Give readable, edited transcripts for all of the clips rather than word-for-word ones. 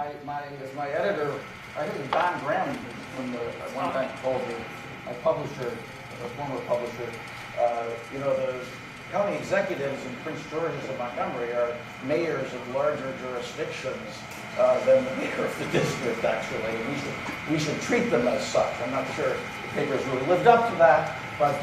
as my editor, I think Don Graham, when at one time told me, my publisher, a former publisher, the county executives in Prince George's and Montgomery are mayors of larger jurisdictions than the mayor of the district, actually. And we should treat them as such. I'm not sure the paper's really lived up to that, but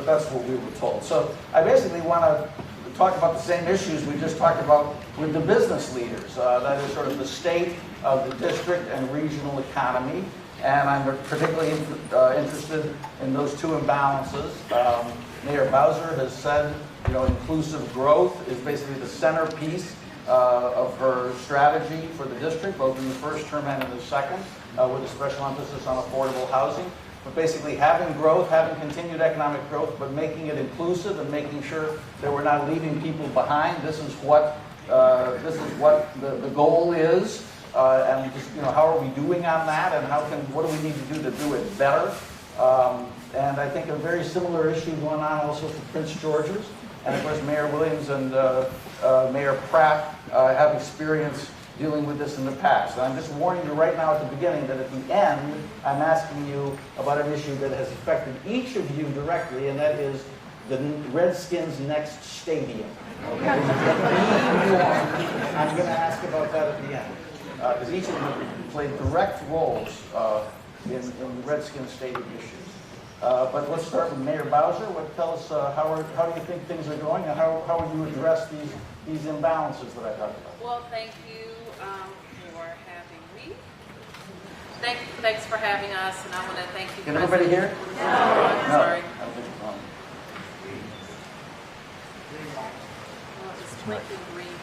that's what we were told. So I basically want to talk about the same issues we just talked about with the business leaders. That is sort of the state of the district and regional economy. And I'm particularly interested in those two imbalances. Mayor Bowser has said, inclusive growth is basically the centerpiece of her strategy for the district, both in the first term and in the second, with a special emphasis on affordable housing. But basically having growth, having continued economic growth, but making it inclusive and making sure that we're not leaving people behind. This is what the goal is. And just, how are we doing on that, and what do we need to do it better? And I think a very similar issue going on also for Prince George's. And of course, Mayor Williams and Mayor Pratt have experience dealing with this in the past. And I'm just warning you right now at the beginning that at the end, I'm asking you about an issue that has affected each of you directly, and that is the Redskins' next stadium. Okay? I'm going to ask about that at the end. Because each of them played direct roles in the Redskins stadium issues. But let's start with Mayor Bowser. Tell us how do you think things are going, and how would you address these imbalances that I talked about? Well, thank you for having me. Thanks for having us, and I want to thank you. Can everybody hear? No. Sorry. Well, it's twinkling green.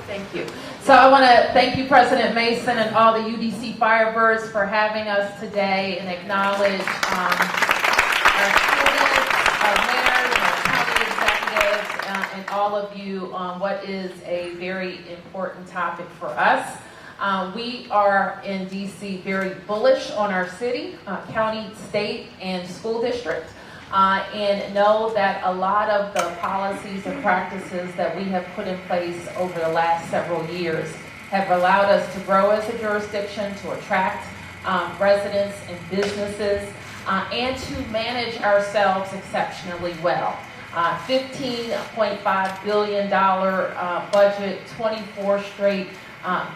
Thank you. So I want to thank you, President Mason, and all the UDC Firebirds for having us today, and acknowledge our students, our mayors, our county executives, and all of you on what is a very important topic for us. We are in DC very bullish on our city, county, state, and school district. And know that a lot of the policies and practices that we have put in place over the last several years have allowed us to grow as a jurisdiction, to attract residents and businesses, and to manage ourselves exceptionally well. $15.5 billion budget, 24 straight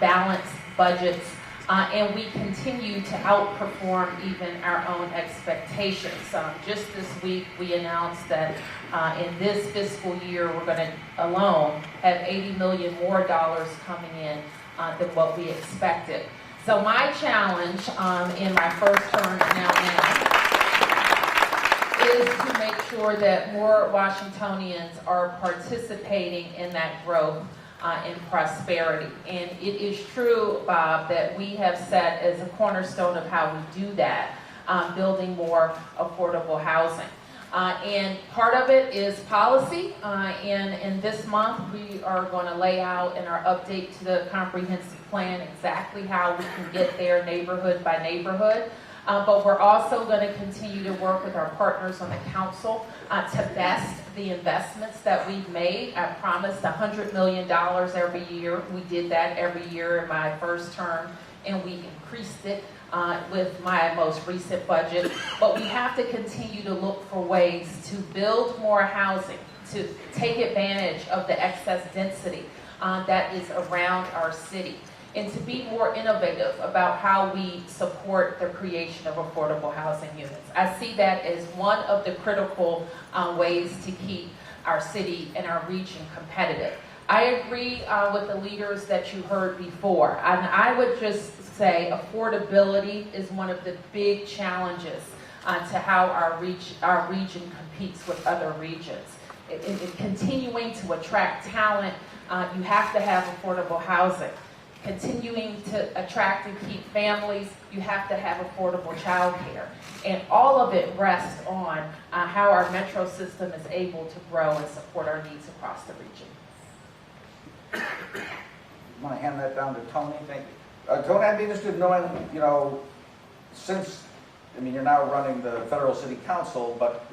balanced budgets. And we continue to outperform even our own expectations. Just this week, we announced that in this fiscal year, we're going to alone have $80 million more coming in than what we expected. So my challenge in my first term now is to make sure that more Washingtonians are participating in that growth and prosperity. And it is true, Bob, that we have set as a cornerstone of how we do that, building more affordable housing. And part of it is policy. And this month, we are going to lay out in our update to the comprehensive plan exactly how we can get there neighborhood by neighborhood. But we're also going to continue to work with our partners on the council to best the investments that we've made. I promised $100 million every year. We did that every year in my first term, and we increased it with my most recent budget. But we have to continue to look for ways to build more housing, to take advantage of the excess density that is around our city, and to be more innovative about how we support the creation of affordable housing units. I see that as one of the critical ways to keep our city and our region competitive. I agree with the leaders that you heard before, and I would just say affordability is one of the big challenges to how our region competes with other regions. In continuing to attract talent, you have to have affordable housing. Continuing to attract and keep families, you have to have affordable child care. And all of it rests on how our metro system is able to grow and support our needs across the region. I'm going to hand that down to Tony. Thank you. Tony, I'd be interested in knowing, since, you're now running the federal city council, but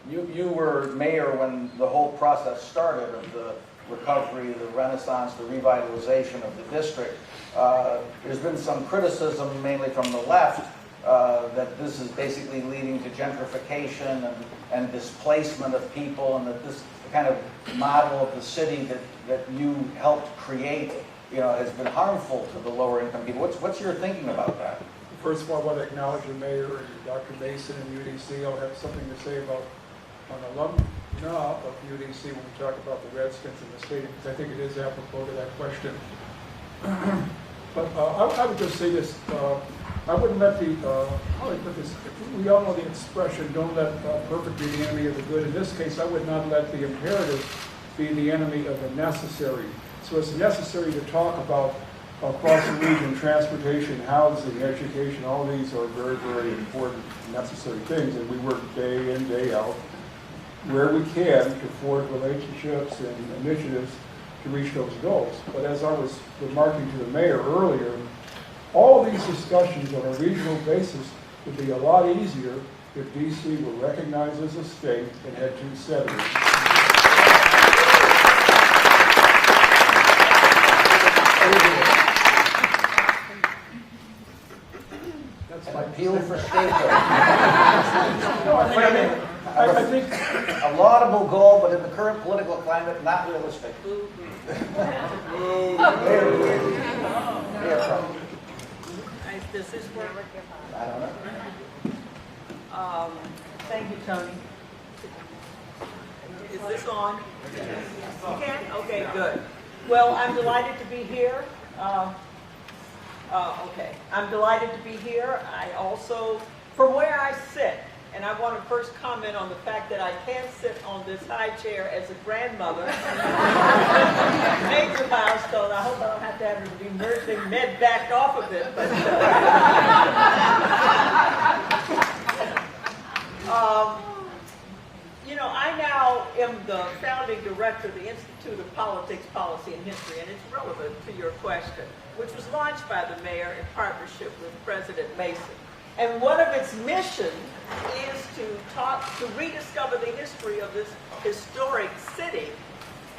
you were mayor when the whole process started of the recovery, the renaissance, the revitalization of the district. There's been some criticism, mainly from the left, that this is basically leading to gentrification and displacement of people, and that this kind of model of the city that you helped create, has been harmful to the lower income people. What's your thinking about that? First of all, I want to acknowledge the mayor and Dr. Mason and UDC. I'll have something to say about an alumna of UDC when we talk about the Redskins in the stadium, because I think it is apropos to that question. But I would just say this. I wouldn't let how do I put this? We all know the expression, don't let perfect be the enemy of the good. In this case, I would not let the imperative be the enemy of the necessary. So it's necessary to talk about across the region, transportation, housing, education, all these are very, very important, necessary things, and we work day in, day out, where we can, to forge relationships and initiatives to reach those goals. But as I was remarking to the mayor earlier, all of these discussions on a regional basis would be a lot easier if DC were recognized as a state and had two senators. An appeal for statehood. No, I think a laudable goal, but in the current political climate, not realistic. Does this work? I don't know. Thank you, Tony. Is this on? You can? Okay, good. Well, I'm delighted to be here. Okay, I'm delighted to be here. I also, from where I sit, and I want to first comment on the fact that I can sit on this high chair as a grandmother. Major milestone. I hope I don't have to have her be nursing med back off of it. But I now am the founding director of the Institute of Politics, Policy, and History, and it's relevant to your question, which was launched by the mayor in partnership with President Mason. And one of its missions is to rediscover the history of this historic city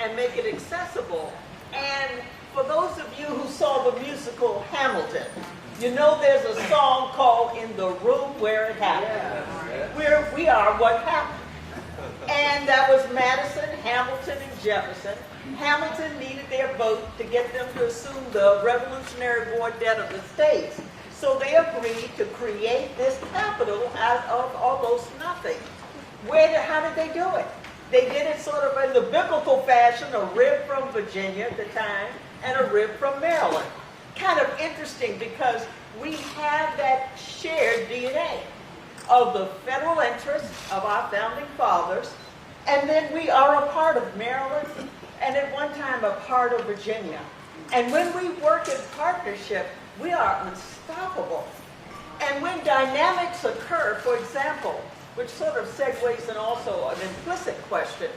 and make it accessible. And for those of you who saw the musical Hamilton, there's a song called In the Room Where It Happened. Where we are what happened. And that was Madison, Hamilton, and Jefferson. Hamilton needed their vote to get them to assume the Revolutionary War debt of the states. So they agreed to create this capital out of almost nothing. How did they do it? They did it sort of in the biblical fashion, a rib from Virginia at the time and a rib from Maryland. Kind of interesting because we have that shared DNA of the federal interests of our founding fathers, and then we are a part of Maryland and at one time a part of Virginia. And when we work in partnership, we are unstoppable. And when dynamics occur, for example, which sort of segues in also an implicit question,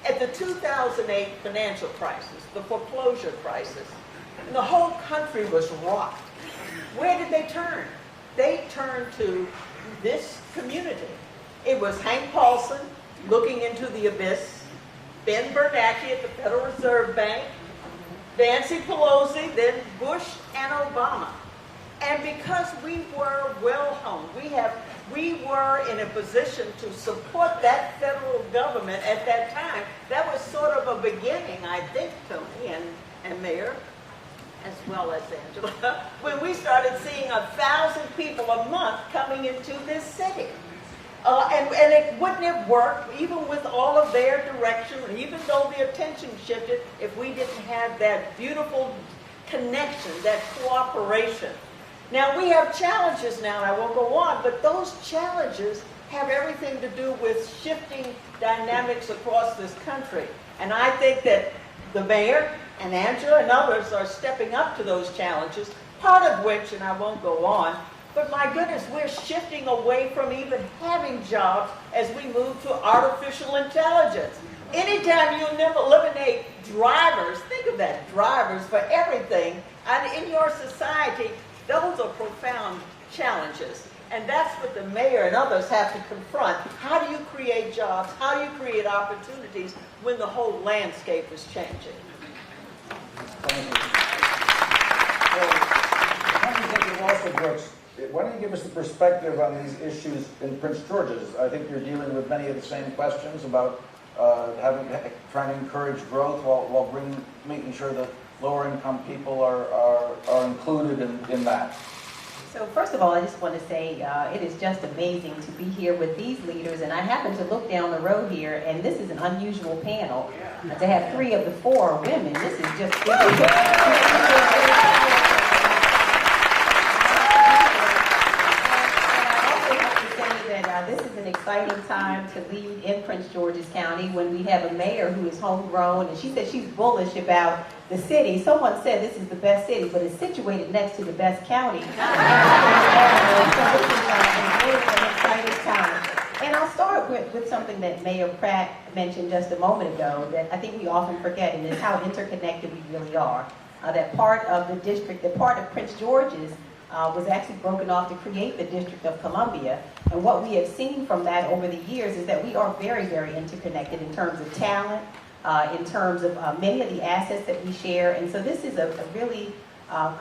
at the 2008 financial crisis, the foreclosure crisis, and the whole country was rocked. Where did they turn? They turned to this community. It was Hank Paulson looking into the abyss, Ben Bernanke at the Federal Reserve Bank, Nancy Pelosi, then Bush and Obama. And because we were well-honed, we were in a position to support that federal government at that time. That was sort of a beginning, I think, Tony and Mayor, as well as Angela, when we started seeing 1,000 people a month coming into this city. And it wouldn't have worked, even with all of their direction, even though the attention shifted, if we didn't have that beautiful connection, that cooperation. Now, we have challenges now, and I won't go on, but those challenges have everything to do with shifting dynamics across this country. And I think that the mayor and Angela and others are stepping up to those challenges, part of which, and I won't go on, but my goodness, we're shifting away from even having jobs as we move to artificial intelligence. Anytime you eliminate drivers, think of that, drivers for everything, and in your society, those are profound challenges. And that's what the mayor and others have to confront. How do you create jobs? How do you create opportunities when the whole landscape is changing? Thank you. So, Executive Walter Brooks, why don't you give us the perspective on these issues in Prince George's? I think you're dealing with many of the same questions about trying to encourage growth while making sure that lower income people are included in that. So first of all, I just want to say it is just amazing to be here with these leaders, and I happen to look down the road here, and this is an unusual panel. To have 3 of the 4 women, this is just... This is an exciting time to lead in Prince George's County when we have a mayor who is homegrown, and she said she's bullish about the city. Someone said this is the best city, but it's situated next to the best county. So this is really an exciting time. And I'll start with something that Mayor Pratt mentioned just a moment ago that I think we often forget, and it's how interconnected we really are. That part of the district, the part of Prince George's was actually broken off to create the District of Columbia. And what we have seen from that over the years is that we are very, very interconnected in terms of talent, in terms of many of the assets that we share. And so this is a really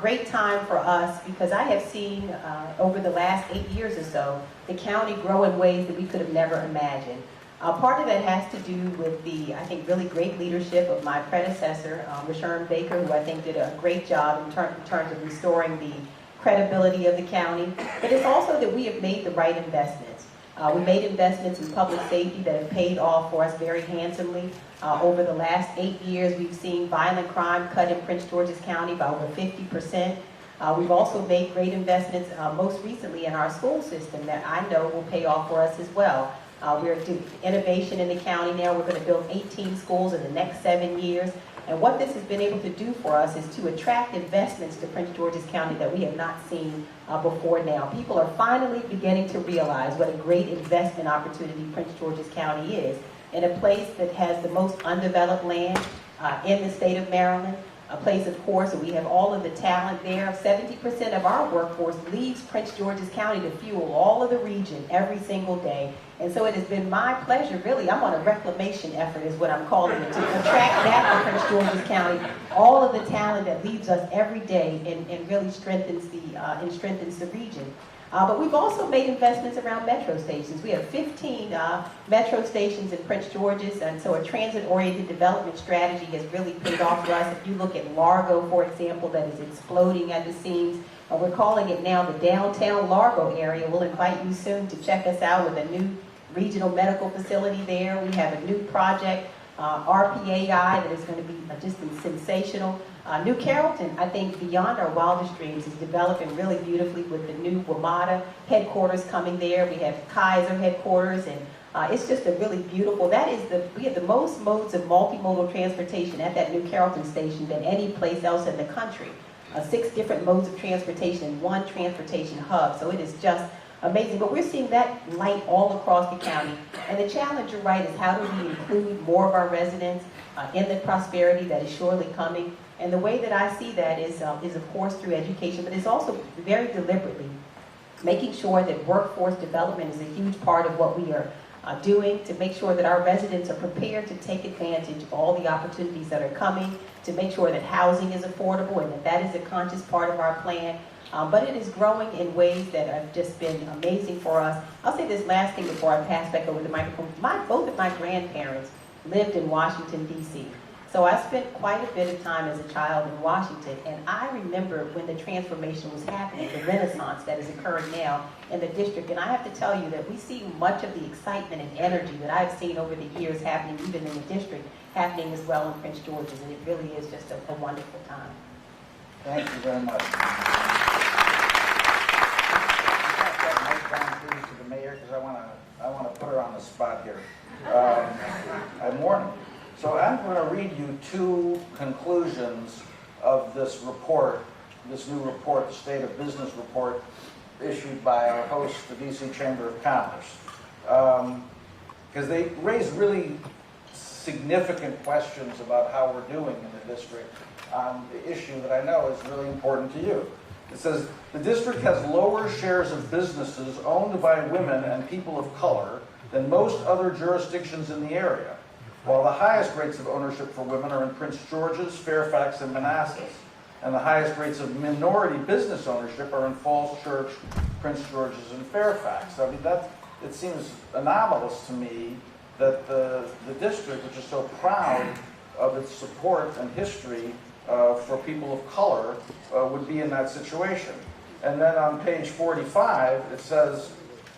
great time for us because I have seen over the last 8 years or so, the county grow in ways that we could have never imagined. Part of that has to do with the, I think, really great leadership of my predecessor, Rashawn Baker, who I think did a great job in terms of restoring the credibility of the county, but it's also that we have made the right investments. We made investments in public safety that have paid off for us very handsomely. Over the last 8 years, we've seen violent crime cut in Prince George's County by over 50%. We've also made great investments, most recently in our school system that I know will pay off for us as well. We're doing innovation in the county now. We're going to build 18 schools in the next 7 years. And what this has been able to do for us is to attract investments to Prince George's County that we have not seen before now. People are finally beginning to realize what a great investment opportunity Prince George's County is in a place that has the most undeveloped land in the state of Maryland, a place, of course, where we have all of the talent there. 70% of our workforce leaves Prince George's County to fuel all of the region every single day. And so it has been my pleasure, really, I'm on a reclamation effort is what I'm calling it, to attract back to Prince George's County all of the talent that leaves us every day and really strengthens the region. But we've also made investments around metro stations. We have 15 metro stations in Prince George's, and so a transit-oriented development strategy has really paid off for us. If you look at Largo, for example, that is exploding at the seams. We're calling it now the downtown Largo area. We'll invite you soon to check us out with a new regional medical facility there. We have a new project, RPAI, that is going to be just sensational. New Carrollton, I think, beyond our wildest dreams, is developing really beautifully with the new WMATA headquarters coming there. We have Kaiser headquarters, and it's just a really beautiful, we have the most modes of multimodal transportation at that New Carrollton station than any place else in the country. 6 different modes of transportation in one transportation hub, so it is just amazing. But we're seeing that light all across the county. And the challenge, you're right, is how do we include more of our residents in the prosperity that is surely coming. And the way that I see that is of course through education, but it's also very deliberately making sure that workforce development is a huge part of what we are doing to make sure that our residents are prepared to take advantage of all the opportunities that are coming, to make sure that housing is affordable and that is a conscious part of our plan. But it is growing in ways that have just been amazing for us. I'll say this last thing before I pass back over the microphone. Both of my grandparents lived in Washington, D.C. So I spent quite a bit of time as a child in Washington, and I remember when the transformation was happening, the renaissance that has occurred now in the district. And I have to tell you that we see much of the excitement and energy that I've seen over the years happening, even in the district, happening as well in Prince George's, and it really is just a wonderful time. Thank you very much. To the mayor, because I want to put her on the spot here. I'm warning. So I'm going to read you 2 conclusions of this report, this new report, the State of Business report, issued by our host, the DC Chamber of Commerce. Because they raise really significant questions about how we're doing in the district on the issue that I know is really important to you. It says, the district has lower shares of businesses owned by women and people of color than most other jurisdictions in the area, while the highest rates of ownership for women are in Prince George's, Fairfax, and Manassas, and the highest rates of minority business ownership are in Falls Church, Prince George's, and Fairfax. I mean, it seems anomalous to me that the district, which is so proud of its support and history for people of color, would be in that situation. And then on page 45, it says,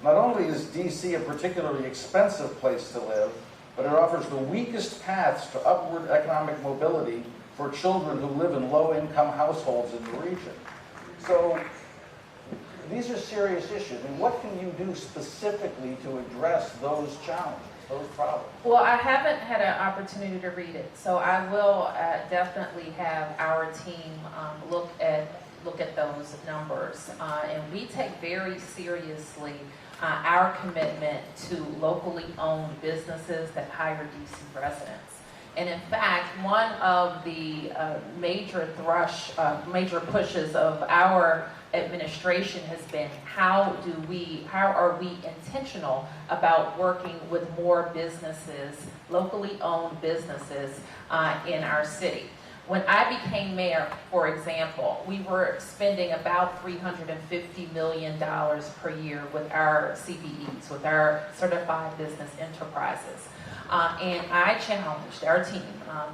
not only is DC a particularly expensive place to live, but it offers the weakest paths to upward economic mobility for children who live in low-income households in the region. So these are serious issues. And what can you do specifically to address those challenges, those problems? Well, I haven't had an opportunity to read it, so I will definitely have our team look at those numbers. And we take very seriously our commitment to locally owned businesses that hire DC residents. And in fact, one of the major pushes of our administration has been how are we intentional about working with more businesses, locally owned businesses in our city. When I became mayor, for example, we were spending about $350 million per year with our CBEs, with our certified business enterprises. And I challenged our team,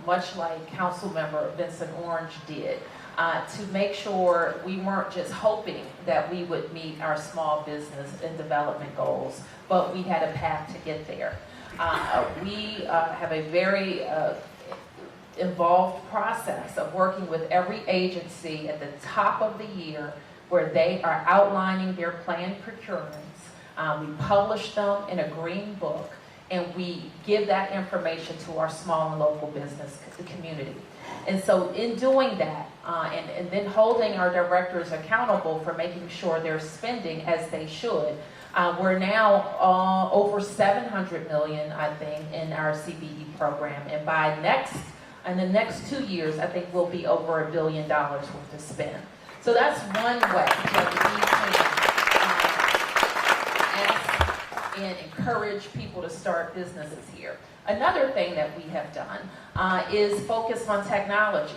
much like Councilmember Vincent Orange did, to make sure we weren't just hoping that we would meet our small business and development goals, but we had a path to get there. We have a very involved process of working with every agency at the top of the year where they are outlining their planned procurements. We publish them in a green book, and we give that information to our small and local business community. And so in doing that, and then holding our directors accountable for making sure they're spending as they should, we're now over $700 million, I think, in our CBE program. And in the next 2 years, I think we'll be over $1 billion worth of spend. So that's one way that we can ask and encourage people to start businesses here. Another thing that we have done is focus on technology.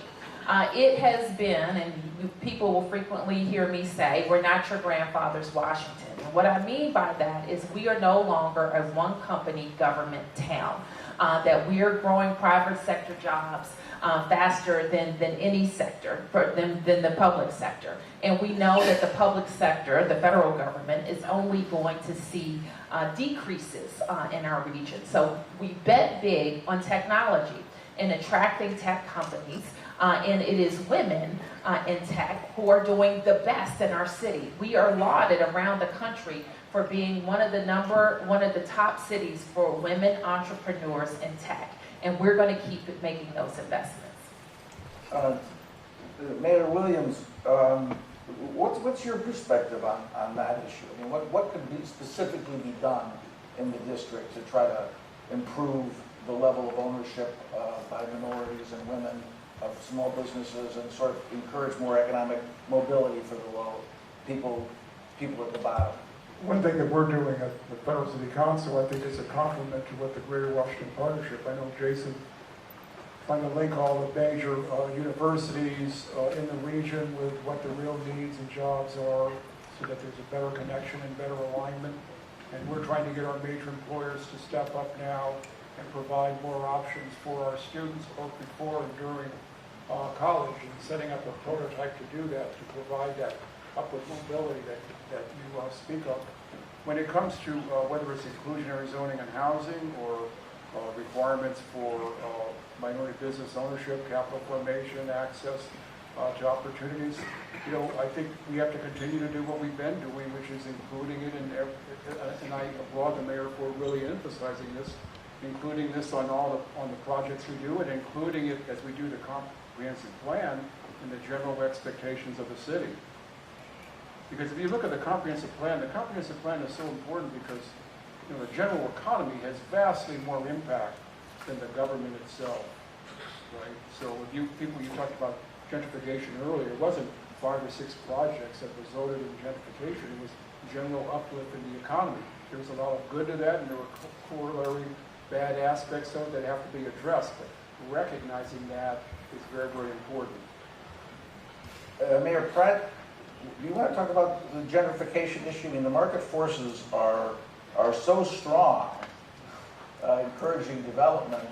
It has been, and people will frequently hear me say, we're not your grandfather's Washington. And what I mean by that is we are no longer a one-company government town. That we are growing private sector jobs faster than any sector, than the public sector. And we know that the public sector, the federal government, is only going to see decreases in our region. So we bet big on technology and attracting tech companies. And it is women in tech who are doing the best in our city. We are lauded around the country for being one of the top cities for women entrepreneurs in tech. And we're going to keep making those investments. Mayor Williams, what's your perspective on that issue? I mean, what could specifically be done in the district to try to improve the level of ownership by minorities and women of small businesses and sort of encourage more economic mobility for the low people at the bottom? One thing that we're doing at the Federal City Council, I think, is a compliment to what the Greater Washington Partnership. I know Jason trying to link all the major universities in the region with what the real needs and jobs are so that there's a better connection and better alignment. And we're trying to get our major employers to step up now and provide more options for our students, both before and during college, and setting up a prototype to do that, to provide that upward mobility that you speak of. When it comes to whether it's inclusionary zoning and housing or requirements for minority business ownership, capital formation, access to opportunities, I think we have to continue to do what we've been doing, which is including it in and I applaud the mayor for really emphasizing this, including this on the projects we do, and including it as we do the comprehensive plan and the general expectations of the city. Because if you look at the comprehensive plan is so important because the general economy has vastly more impact than the government itself, right? So if you talked about gentrification earlier, it wasn't 5 or 6 projects that resulted in gentrification. It was general uplift in the economy. There was a lot of good to that, and there were corollary bad aspects of it that have to be addressed. But recognizing that is very, very important. Mayor Pratt, do you want to talk about the gentrification issue? I mean, the market forces are so strong, encouraging development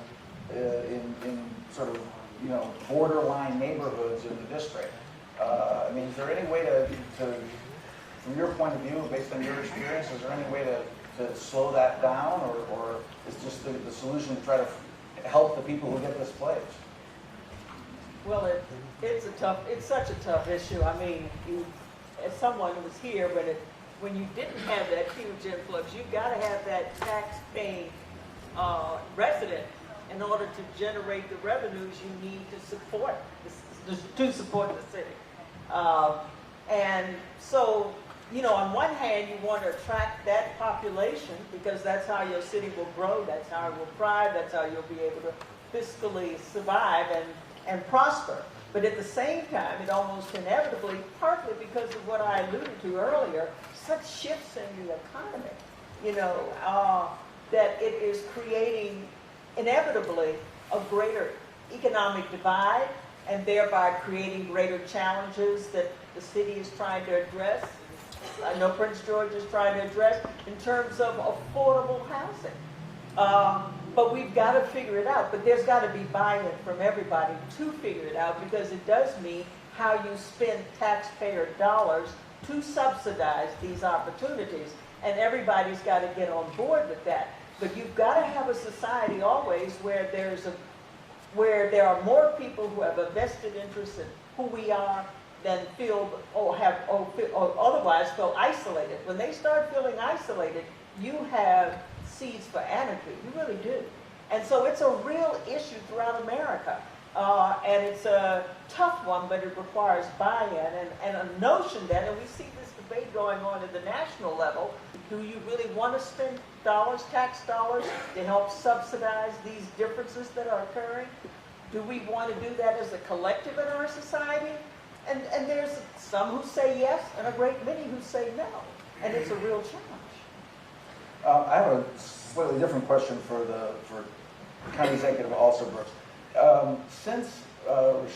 in sort of, you know, borderline neighborhoods in the district. I mean, is there any way to, from your point of view, based on your experience, is there any way to slow that down, or is just the solution to try to help the people who get displaced? Well, it's such a tough issue. I mean, as someone who was here when you didn't have that huge influx, you got to have that tax-paying resident in order to generate the revenues you need to support the city. And so, you know, on one hand, you want to attract that population because that's how your city will grow, that's how it will thrive, that's how you'll be able to fiscally survive and prosper. But at the same time, it almost inevitably, partly because of what I alluded to earlier, such shifts in the economy, you know, that it is creating inevitably a greater economic divide and thereby creating greater challenges that the city is trying to address. I know Prince George is trying to address in terms of affordable housing. But we've got to figure it out. But there's got to be buy-in from everybody to figure it out, because it does mean how you spend taxpayer dollars to subsidize these opportunities. And everybody's got to get on board with that. But you've got to have a society always where there are more people who have a vested interest in who we are than feel or otherwise feel isolated. When they start feeling isolated, you have seeds for anarchy. You really do. And so it's a real issue throughout America. And it's a tough one, but it requires buy-in and a notion that, and we see this debate going on at the national level, do you really want to spend dollars, tax dollars, to help subsidize these differences that are occurring? Do we want to do that as a collective in our society? And there's some who say yes, and a great many who say no. And it's a real challenge. I have a slightly different question for County Executive Alsobrooks. Since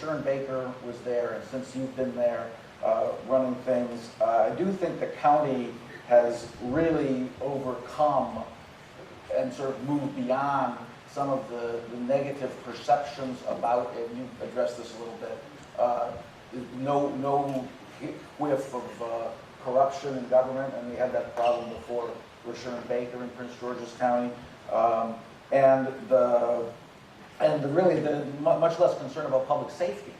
Sharon Baker was there, and since you've been there running things, I do think the county has really overcome and sort of moved beyond some of the negative perceptions about it. You addressed this a little bit. No whiff of corruption in government, and we had that problem before with Sharon Baker in Prince George's County, and really much less concern about public safety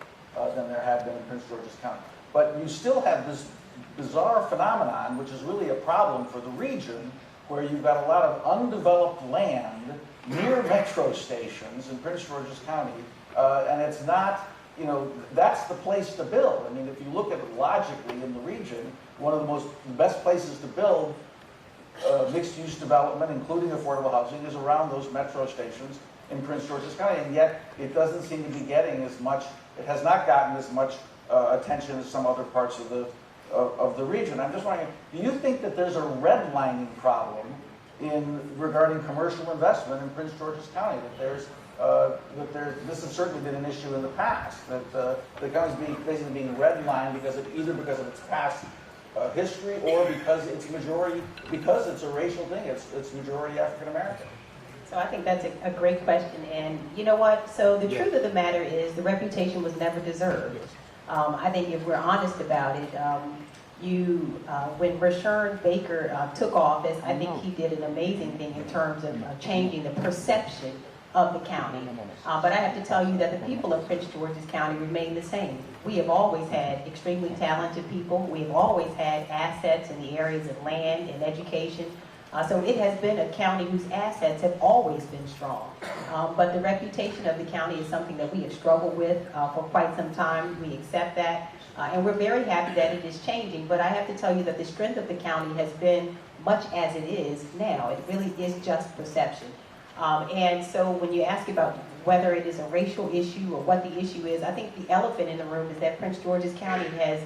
than there had been in Prince George's County. But you still have this bizarre phenomenon, which is really a problem for the region, where you've got a lot of undeveloped land near metro stations in Prince George's County, and it's not, you know, that's the place to build. I mean, if you look at it logically in the region, one of the best places to build mixed-use development, including affordable housing, is around those metro stations in Prince George's County, and yet it doesn't seem to be getting as much, it has not gotten as much attention as some other parts of the region. I'm just wondering, do you think that there's a redlining problem regarding commercial investment in Prince George's County, this has certainly been an issue in the past, that the county's basically being redlined either because of its past history, or because it's a racial thing, it's majority African American? So I think that's a great question, and you know what? So the truth of the matter is the reputation was never deserved. I think if we're honest about it, when Rashawn Baker took office, I think he did an amazing thing in terms of changing the perception of the county. But I have to tell you that the people of Prince George's County remain the same. We have always had extremely talented people. We have always had assets in the areas of land and education. So it has been a county whose assets have always been strong. But the reputation of the county is something that we have struggled with for quite some time. We accept that. And we're very happy that it is changing. But I have to tell you that the strength of the county has been much as it is now. It really is just perception. And so when you ask about whether it is a racial issue or what the issue is, I think the elephant in the room is that Prince George's County has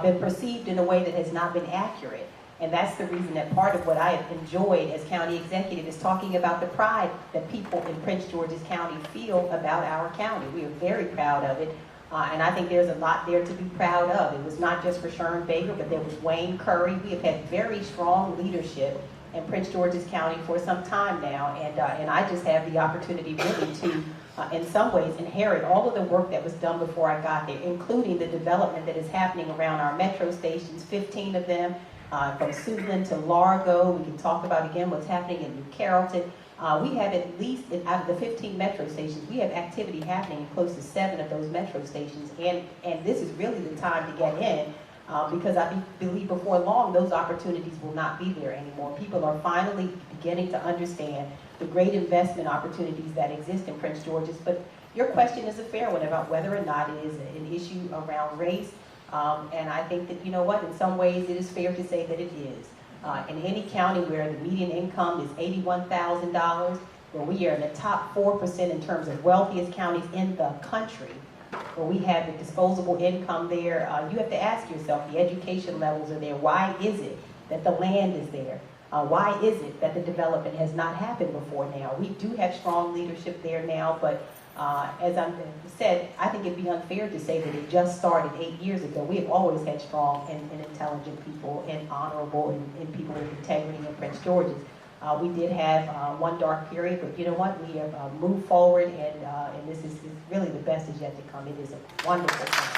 been perceived in a way that has not been accurate. And that's the reason that part of what I have enjoyed as county executive is talking about the pride that people in Prince George's County feel about our county. We are very proud of it. And I think there's a lot there to be proud of. It was not just for Sharon Baker, but there was Wayne Curry. We have had very strong leadership in Prince George's County for some time now. And I just have the opportunity really to, in some ways, inherit all of the work that was done before I got there, including the development that is happening around our metro stations, 15 of them. From Suitland to Largo. We can talk about again what's happening in New Carrollton. We have at least, out of the 15 metro stations, we have activity happening in close to 7 of those metro stations. And this is really the time to get in because I believe before long those opportunities will not be there anymore. People are finally beginning to understand the great investment opportunities that exist in Prince George's. But your question is a fair one about whether or not it is an issue around race. And I think that, you know what, in some ways it is fair to say that it is. In any county where the median income is $81,000, where we are in the top 4% in terms of wealthiest counties in the country, where we have the disposable income there, you have to ask yourself, the education levels are there. Why is it that the land is there? Why is it that the development has not happened before now? We do have strong leadership there now, but as I said, I think it'd be unfair to say that it just started 8 years ago. We have always had strong and intelligent people and honorable and people with integrity in Prince George's. We did have one dark period, but you know what? We have moved forward, and this is really the best is yet to come. It is a wonderful country.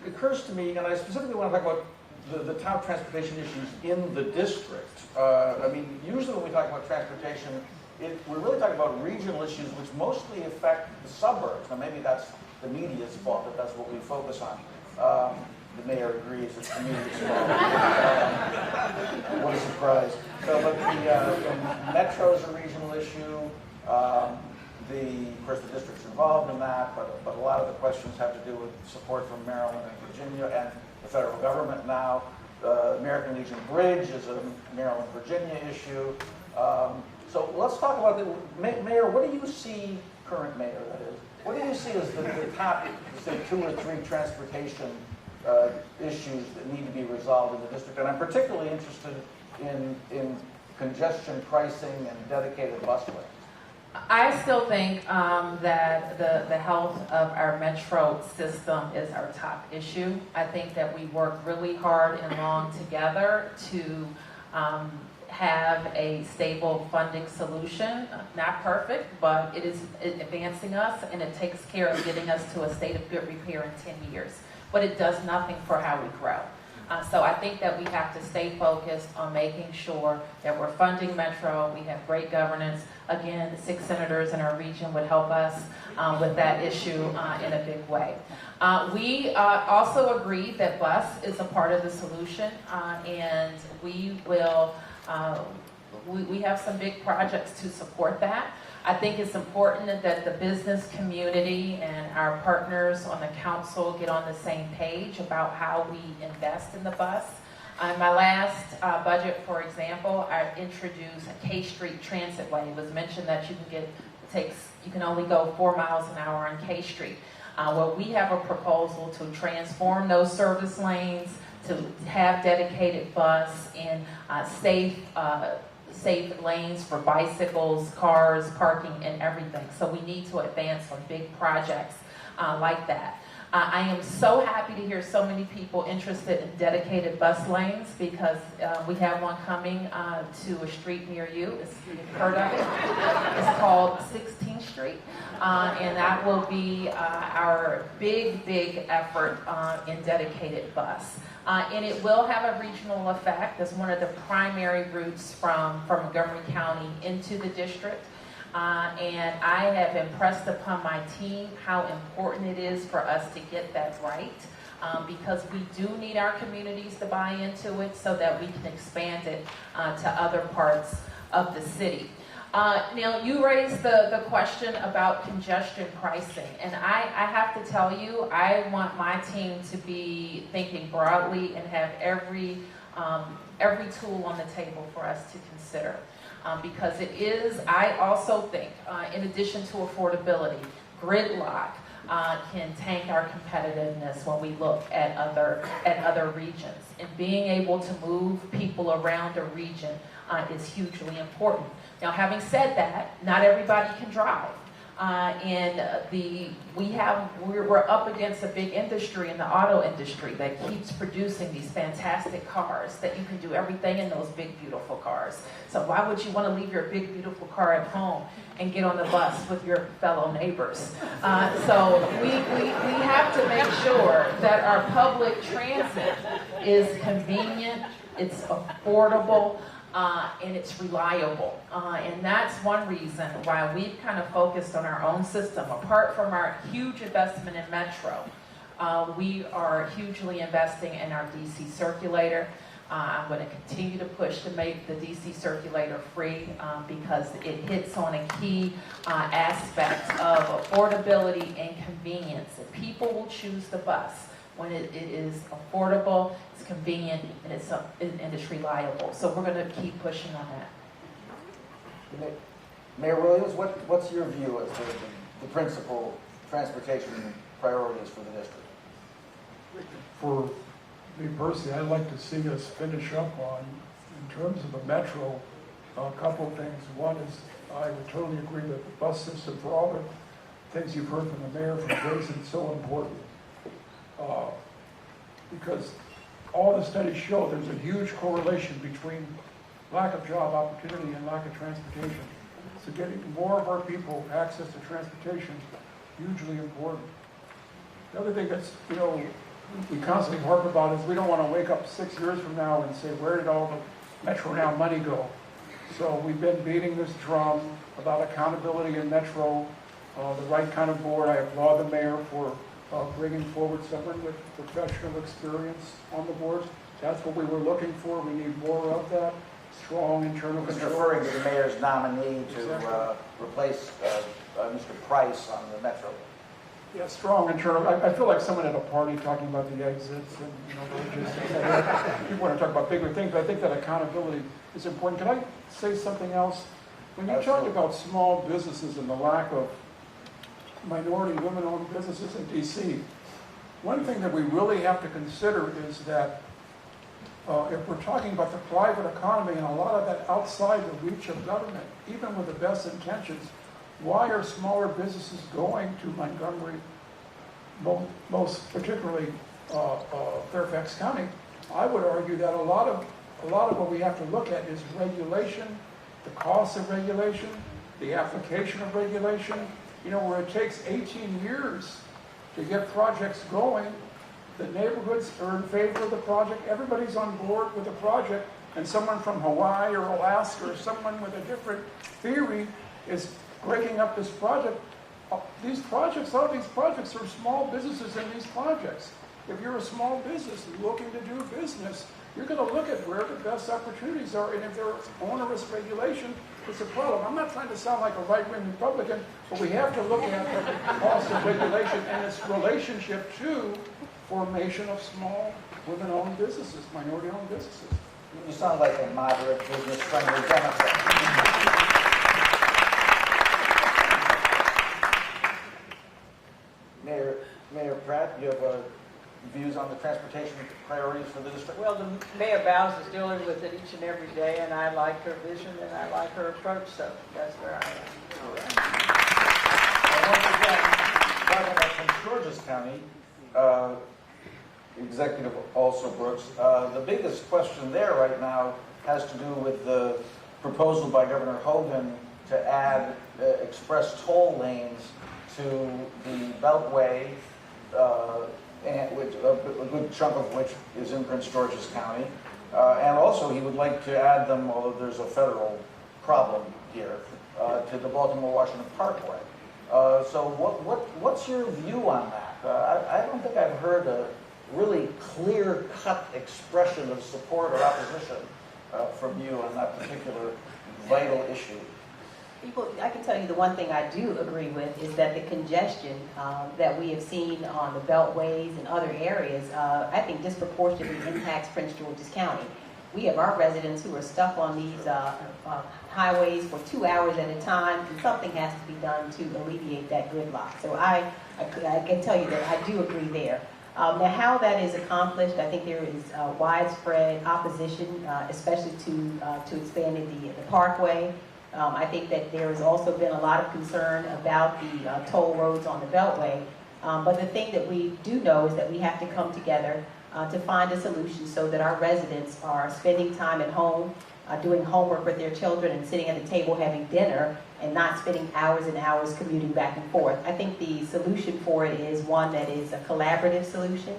It occurs to me, and I specifically want to talk about the top transportation issues in the district. I mean, usually when we talk about transportation, we're really talking about regional issues which mostly affect the suburbs. Now maybe that's the media's fault that that's what we focus on. The mayor agrees it's the media's fault. What a surprise. So, but the metro is a regional issue. Of course, the district's involved in that, but a lot of the questions have to do with support from Maryland and Virginia and the federal government now. The American Legion Bridge is a Maryland-Virginia issue. So let's talk about the mayor. What do you see, current mayor that is, what do you see as the top, say, 2 or 3 transportation issues that need to be resolved in the district? And I'm particularly interested in congestion pricing and dedicated bus lanes. I still think that the health of our metro system is our top issue. I think that we work really hard and long together to have a stable funding solution. Not perfect, but it is advancing us, and it takes care of getting us to a state of good repair in 10 years. But it does nothing for how we grow. So I think that we have to stay focused on making sure that we're funding Metro. We have great governance. Again, 6 senators in our region would help us with that issue in a big way. We also agree that bus is a part of the solution, and we will. We have some big projects to support that. I think it's important that the business community and our partners on the council get on the same page about how we invest in the bus. In my last budget, for example, I introduced a K Street Transitway. It was mentioned that you can only go 4 miles an hour on K Street. Well, we have a proposal to transform those service lanes to have dedicated bus and safe lanes for bicycles, cars, parking, and everything. So we need to advance on big projects like that. I am so happy to hear so many people interested in dedicated bus lanes because we have one coming to a street near you. You've heard of it? It's called 16th Street. And that will be our big effort in dedicated bus. And it will have a regional effect as one of the primary routes from Montgomery County into the district. And I have impressed upon my team how important it is for us to get that right because we do need our communities to buy into it so that we can expand it to other parts of the city. Now, you raised the question about congestion pricing, and I have to tell you, I want my team to be thinking broadly and have every tool on the table for us to consider. because it is, I also think, in addition to affordability, gridlock can tank our competitiveness when we look at other regions. And being able to move people around a region is hugely important. Now, having said that, not everybody can drive. We're up against a big industry in the auto industry that keeps producing these fantastic cars that you can do everything in those big, beautiful cars. So why would you want to leave your big, beautiful car at home and get on the bus with your fellow neighbors? So we have to make sure that our public transit is convenient, it's affordable, and it's reliable. And that's one reason why we've kind of focused on our own system. Apart from our huge investment in Metro, we are hugely investing in our DC circulator. I'm going to continue to push to make the DC circulator free because it hits on a key aspect of affordability and convenience. And people will choose the bus when it is affordable, it's convenient, and it's reliable. So we're going to keep pushing on that. Mayor Williams, what's your view as to the principal transportation priorities for the district? For me personally, I'd like to see us finish up on, in terms of the metro, a couple of things. One is, I would totally agree that the bus system, for all the things you've heard from the mayor, from Jason, is so important. Because all the studies show there's a huge correlation between lack of job opportunity and lack of transportation. So getting more of our people access to transportation is hugely important. The other thing that's, we constantly harp about is we don't want to wake up 6 years from now and say, where did all the Metro Now money go? So we've been beating this drum about accountability in Metro, the right kind of board. I applaud the mayor for bringing forward someone with professional experience on the board. That's what we were looking for. We need more of that. Strong internal control. Referring to the mayor's nominee to replace Mr. Price on the Metro. Yeah, strong internal. I feel like someone at a party talking about the exits and just people want to talk about bigger things, but I think that accountability is important. Can I say something else? When you talk about small businesses and the lack of minority women-owned businesses in DC, one thing that we really have to consider is that if we're talking about the private economy and a lot of that outside the reach of government, even with the best intentions, why are smaller businesses going to Montgomery, most particularly Fairfax County? I would argue that a lot of what we have to look at is regulation, the cost of regulation, the application of regulation. Where it takes 18 years to get projects going, the neighborhoods are in favor of the project, everybody's on board with the project, and someone from Hawaii or Alaska or someone with a different theory is breaking up this project. A lot of these projects are small businesses in these projects. If you're a small business looking to do business, you're going to look at where the best opportunities are, and if there's onerous regulation, it's a problem. I'm not trying to sound like a right-wing Republican, but we have to look at the cost of regulation and its relationship to formation of small women-owned businesses, minority-owned businesses. You sound like a moderate, business-friendly Democrat. Mayor Pratt, you have views on the transportation priorities for the district? Well, the Mayor Bowser is dealing with it each and every day, and I like her vision and I like her approach, so that's where I am. And once again, talking about Prince George's County, Executive also Brooks, the biggest question there right now has to do with the proposal by Governor Hogan to add express toll lanes to the Beltway, and which, a good chunk of which is in Prince George's County. And also he would like to add them, although there's a federal problem here, to the Baltimore-Washington Parkway. So what's your view on that? I don't think I've heard a really clear-cut expression of support or opposition from you on that particular vital issue. I can tell you the one thing I do agree with is that the congestion that we have seen on the beltways and other areas, I think disproportionately impacts Prince George's County. we have our residents who are stuck on these highways for 2 hours at a time, and something has to be done to alleviate that gridlock. So I can tell you that I do agree there. Now, how that is accomplished, I think there is widespread opposition, especially to expanding the parkway. I think that there has also been a lot of concern about the toll roads on the Beltway. But the thing that we do know is that we have to come together to find a solution so that our residents are spending time at home, doing homework with their children and sitting at the table having dinner and not spending hours and hours commuting back and forth. I think the solution for it is one that is a collaborative solution.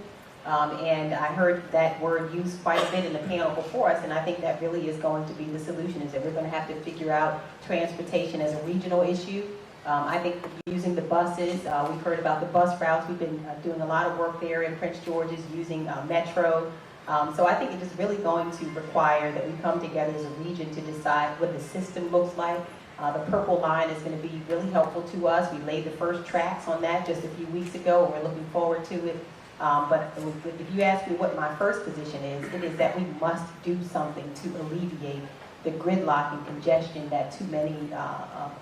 And I heard that word used quite a bit in the panel before us, and I think that really is going to be the solution, is that we're going to have to figure out transportation as a regional issue. I think using the buses, we've heard about the bus routes. We've been doing a lot of work there in Prince George's using Metro. So I think it is really going to require that we come together as a region to decide what the system looks like. The purple line is going to be really helpful to us. We laid the first tracks on that just a few weeks ago, and we're looking forward to it. But if you ask me what my first position is, it is that we must do something to alleviate the gridlock and congestion that too many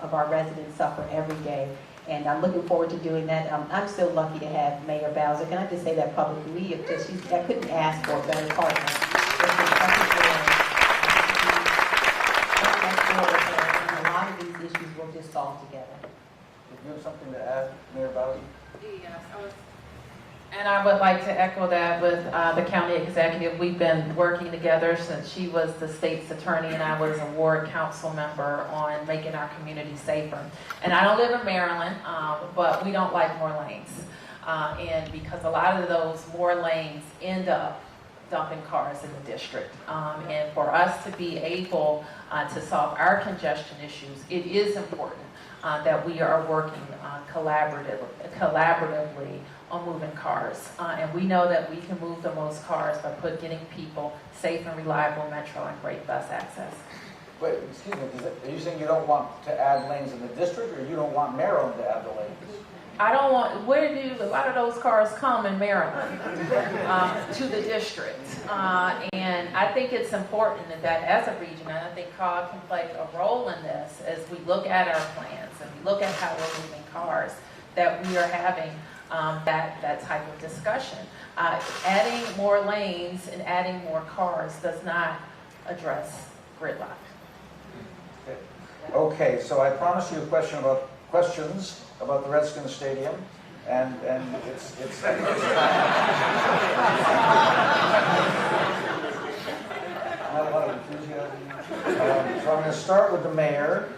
of our residents suffer every day. And I'm looking forward to doing that. I'm so lucky to have Mayor Bowser. Can I just say that publicly? I couldn't ask for a better partner. And a lot of these issues will just solve together. If you have something to add, Mayor Bowser? Yes, and I would like to echo that with the county executive. We've been working together since she was the state's attorney and I was a ward council member on making our community safer. And I don't live in Maryland, but we don't like more lanes. And because a lot of those more lanes end up dumping cars in the district. And for us to be able to solve our congestion issues, it is important that we are working collaboratively on moving cars. And we know that we can move the most cars by getting people safe and reliable metro and great bus access. Wait, excuse me, are you saying you don't want to add lanes in the district, or you don't want Maryland to add the lanes? I don't want, where do a lot of those cars come in Maryland to the district? And I think it's important that as a region, and I think COG can play a role in this as we look at our plans and we look at how we're moving cars, that we are having that type of discussion. Adding more lanes and adding more cars does not address gridlock. Okay, so I promised you questions about the Redskins Stadium, and it's not a lot of enthusiasm. So I'm going to start with the mayor.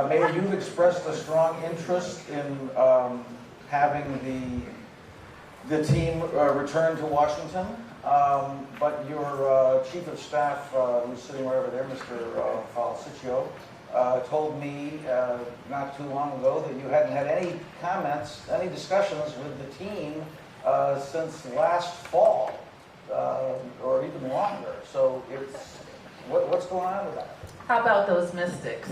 Mayor, you've expressed a strong interest in having the team return to Washington, but your chief of staff, who's sitting right over there, Mr. Falsiccio, told me not too long ago that you hadn't had any comments, any discussions with the team since last fall, or even longer. So what's going on with that? How about those Mystics?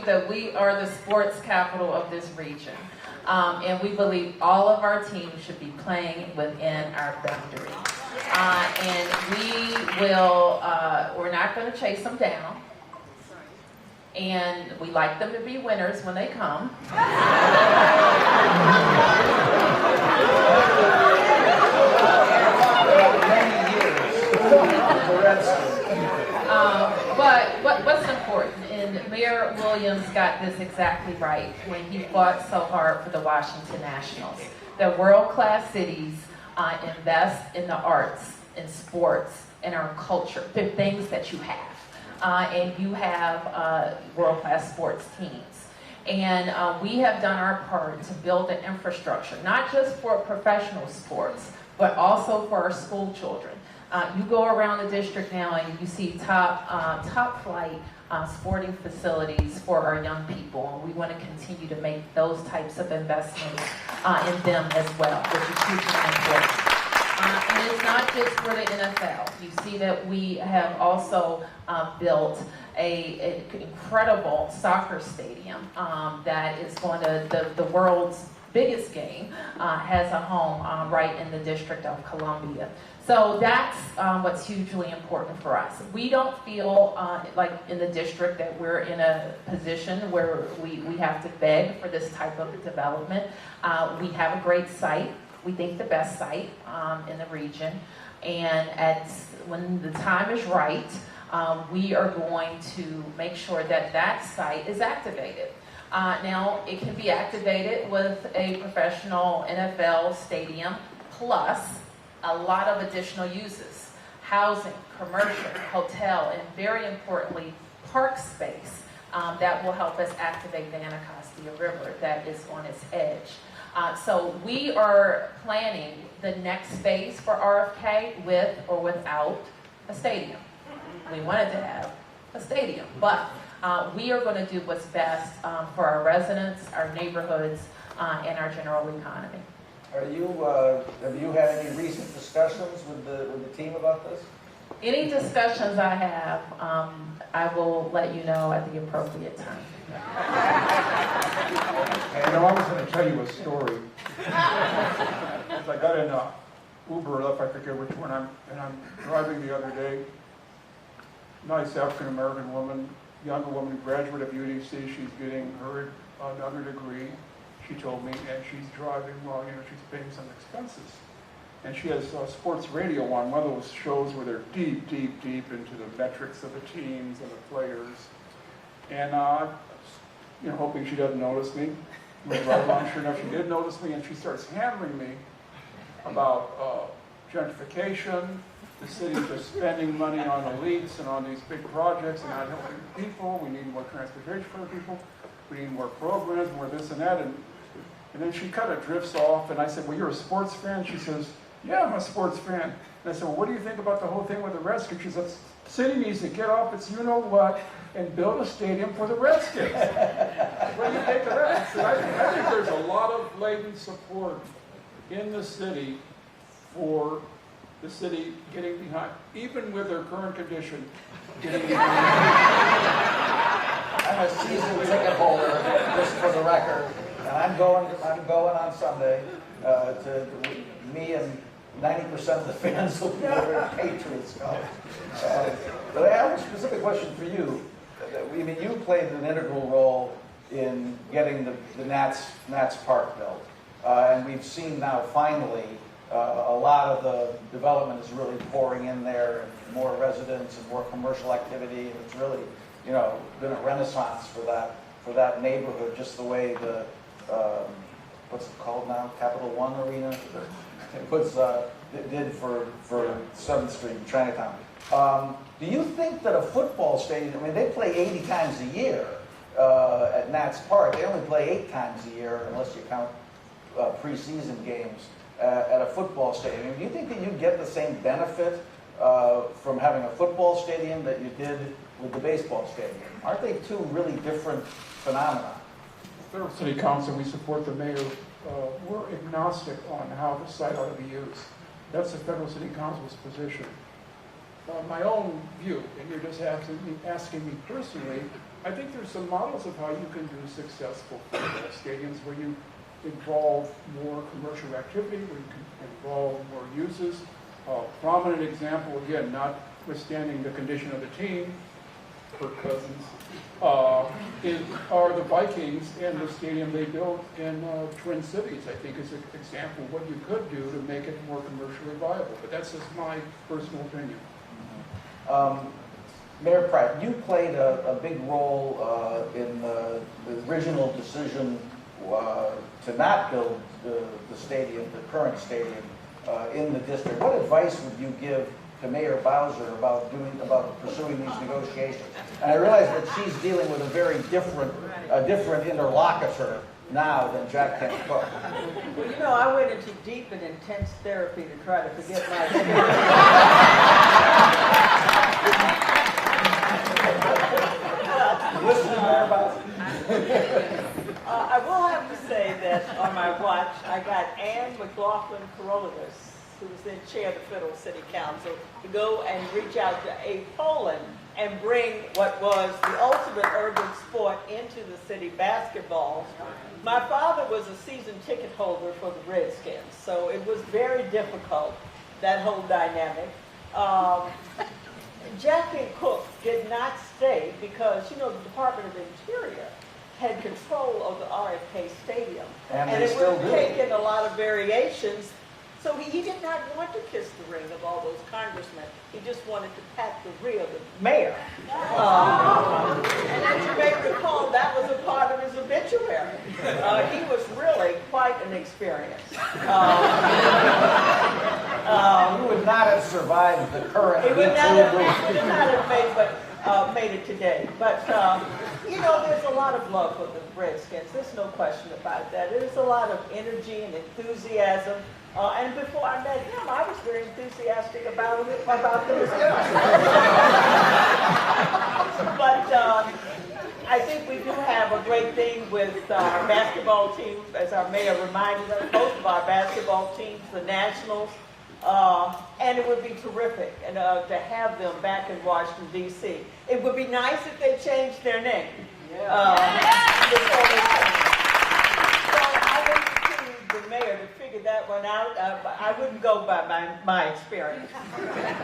That we are the sports capital of this region, and we believe all of our teams should be playing within our boundary. And we're not going to chase them down, and we like them to be winners when they come. But what's important, and Mayor Williams got this exactly right when he fought so hard for the Washington Nationals. That world-class cities invest in the arts, in sports, in our culture, the things that you have. And you have world-class sports teams. And we have done our part to build an infrastructure, not just for professional sports, but also for our school children. You go around the district now and you see top flight sporting facilities for our young people. And we want to continue to make those types of investments in them as well, which is hugely important. And it's not just for the NFL. You see that we have also built an incredible soccer stadium that is going to, the world's biggest game, has a home right in the District of Columbia. So that's what's hugely important for us. We don't feel like in the district that we're in a position where we have to beg for this type of development. We have a great site. We think the best site in the region. And when the time is right, we are going to make sure that that site is activated. Now, it can be activated with a professional NFL stadium, plus a lot of additional uses: housing, commercial, hotel, and very importantly, park space that will help us activate the Anacostia River that is on its edge. So we are planning the next phase for RFK with or without a stadium. We wanted to have a stadium, but we are going to do what's best for our residents, our neighborhoods, and our general economy. Have you had any recent discussions with the team about this? Any discussions I have, I will let you know at the appropriate time. You know, I was going to tell you a story. I got in a Uber, I forget which one, and I'm driving the other day. Nice African-American woman, younger woman, graduate of UDC. She's getting her another degree, she told me, and she's driving while, she's paying some expenses. And she has sports radio on, one of those shows where they're deep into the metrics of the teams and the players. And hoping she doesn't notice me. Right along, sure enough, she did notice me, and she starts hammering me about gentrification, the city just spending money on elites and on these big projects and not helping people. We need more transportation for people. We need more programs, more this and that. And then she kind of drifts off, and I said, well, you're a sports fan? She says, yeah, I'm a sports fan. And I said, well, what do you think about the whole thing with the Redskins? She says, the city needs to get off its you-know-what and build a stadium for the Redskins. What do you think of that? I think there's a lot of latent support in the city for the city getting behind, even with their current condition, getting behind. I'm a season ticket holder, just for the record, and I'm going on Sunday. Me and 90% of the fans will be there. Patriots go. But I have a specific question for you. I mean, you played an integral role in getting the Nats Park built, and we've seen now finally a lot of the development is really pouring in there, and more residents and more commercial activity, and it's really, been a renaissance for that neighborhood. Just the way the what's it called now, Capital One Arena, it did for 7th Street in Chinatown. Do you think that a football stadium, I mean, they play 80 times a year at Nats Park. They only play 8 times a year, unless you count preseason games at a football stadium. Do you think that you get the same benefit from having a football stadium that you did with the baseball stadium? Aren't they two really different phenomena? Federal City Council, we support the mayor. We're agnostic on how the site ought to be used. That's the Federal City Council's position. My own view, and you're just asking me personally, I think there's some models of how you can do successful football stadiums where you involve more commercial activity, where you can involve more uses. Prominent example, again, notwithstanding the condition of the team, Kirk Cousins, are the Vikings and the stadium they built in Twin Cities. I think is an example of what you could do to make it more commercially viable. But that's just my personal opinion. Mayor Pratt, you played a big role in the original decision to not build the stadium, the current stadium, in the district. What advice would you give to Mayor Bowser about pursuing these negotiations? And I realize that she's dealing with a very different interlocutor now than Jack Kent Cooke. Well, I went into deep and intense therapy to try to forget my experience. I will have to say that on my watch, I got Ann McLaughlin Carolinas, who was then chair of the Federal City Council, to go and reach out to Abe Poland and bring what was the ultimate urban sport into the city, basketball. My father was a season ticket holder for the Redskins, so it was very difficult, that whole dynamic. Jack and Cook did not stay because, you know, the Department of Interior had control of the RFK Stadium. And it they still would do. have taken a lot of variations. So he did not want to kiss the ring of all those congressmen. He just wanted to pat the rear of the mayor. And as you may recall, that was a part of his obituary. He was really quite an experience. You would not have survived the current. He would not have made it today. But, you know, there's a lot of love for the Redskins. There's no question about that. There's a lot of energy and enthusiasm. And before I met him, I was very enthusiastic about them as well. But I think we do have a great thing with our basketball teams, as our mayor reminded us, both of our basketball teams, the Nationals. And it would be terrific to have them back in Washington, D.C. It would be nice if they changed their name. Before they changed. So I would to the mayor to figure that one out. I wouldn't go by my experience.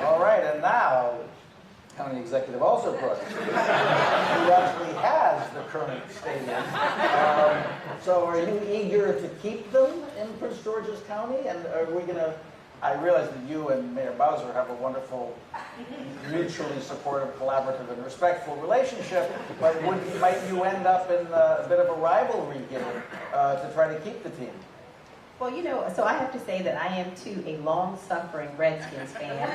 All right, and now, county executive also put, who actually has the current stadium. So are you eager to keep them in Prince George's County? And are we going to, I realize that you and Mayor Bowser have a wonderful, mutually supportive, collaborative, and respectful relationship, but might you end up in a bit of a rivalry here to try to keep the team? Well, you know, so I have to say that I am too a long-suffering Redskins fan.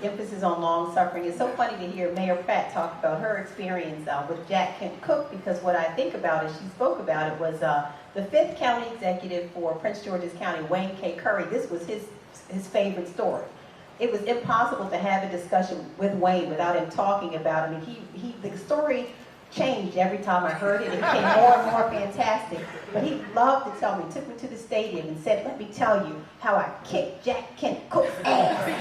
The emphasis on long-suffering. It's so funny to hear Mayor Pratt talk about her experience with Jack Kent Cook, because what I think about as she spoke about it was the 5th county executive for Prince George's County, Wayne K. Curry. This was his favorite story. It was impossible to have a discussion with Wayne without him talking about it. I mean, the story changed every time I heard it. It became more and more fantastic. But he loved to tell me, took me to the stadium and said, let me tell you how I kicked Jack Kent Cook's ass. He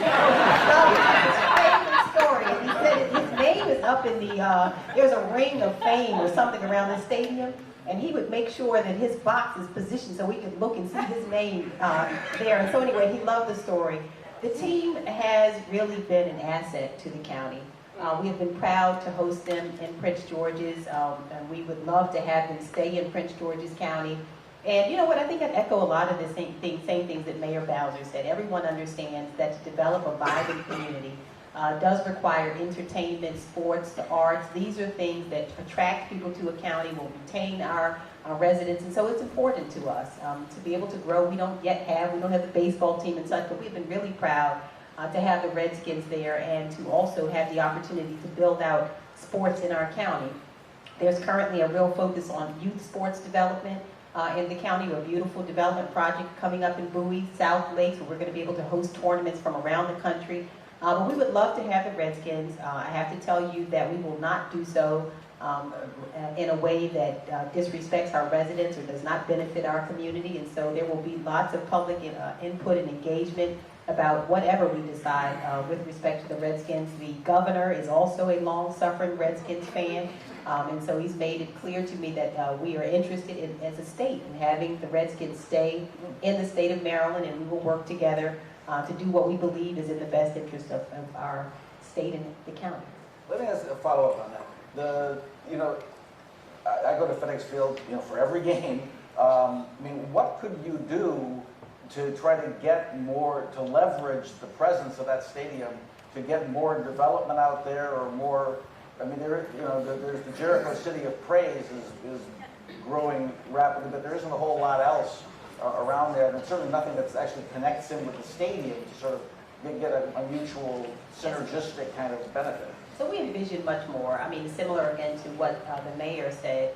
loved it. His favorite story. And he said his name is up in the, there's a ring of fame or something around the stadium. And he would make sure that his box is positioned so we could look and see his name there. And so anyway, he loved the story. The team has really been an asset to the county. We have been proud to host them in Prince George's, and we would love to have them stay in Prince George's County. And you know what, I think I'd echo a lot of the same things that Mayor Bowser said. Everyone understands that to develop a vibrant community does require entertainment, sports, the arts. These are things that attract people to a county, will retain our residents, and so it's important to us to be able to grow. We don't have the baseball team and such, but we've been really proud to have the Redskins there and to also have the opportunity to build out sports in our county. There's currently a real focus on youth sports development in the county, a beautiful development project coming up in Bowie, South Lakes, where we're going to be able to host tournaments from around the country. But we would love to have the Redskins. I have to tell you that we will not do so in a way that disrespects our residents or does not benefit our community. And so there will be lots of public input and engagement about whatever we decide with respect to the Redskins. The governor is also a long-suffering Redskins fan, and so he's made it clear to me that we are interested in, as a state, in having the Redskins stay in the state of Maryland, and we will work together to do what we believe is in the best interest of our state and the county. Let me ask a follow-up on that. I go to FedEx Field, for every game. I mean, what could you do to try to get more, to leverage the presence of that stadium, to get more development out there, or more? I mean, there's the Jericho City of Praise is growing rapidly, but there isn't a whole lot else around there, and certainly nothing that actually connects in with the stadium to sort of get a mutual synergistic kind of benefit. So we envision much more. I mean, similar again to what the mayor said.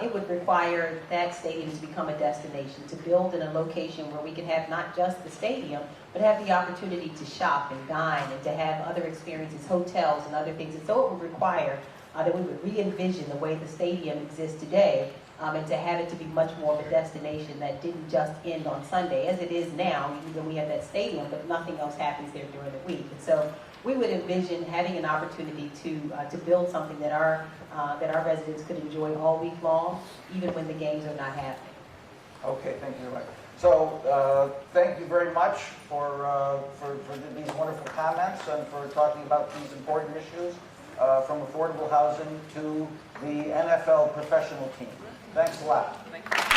It would require that stadium to become a destination, to build in a location where we can have not just the stadium, but have the opportunity to shop and dine and to have other experiences, hotels and other things. And so it would require that we would re-envision the way the stadium exists today, and to have it to be much more of a destination that didn't just end on Sunday, as it is now. Even we have that stadium, but nothing else happens there during the week. And so we would envision having an opportunity to build something that our residents could enjoy all week long, even when the games are not happening. Okay, thank you very much. So, thank you very much for these wonderful comments and for talking about these important issues, from affordable housing to the NFL professional team. Thanks a lot. Thank you.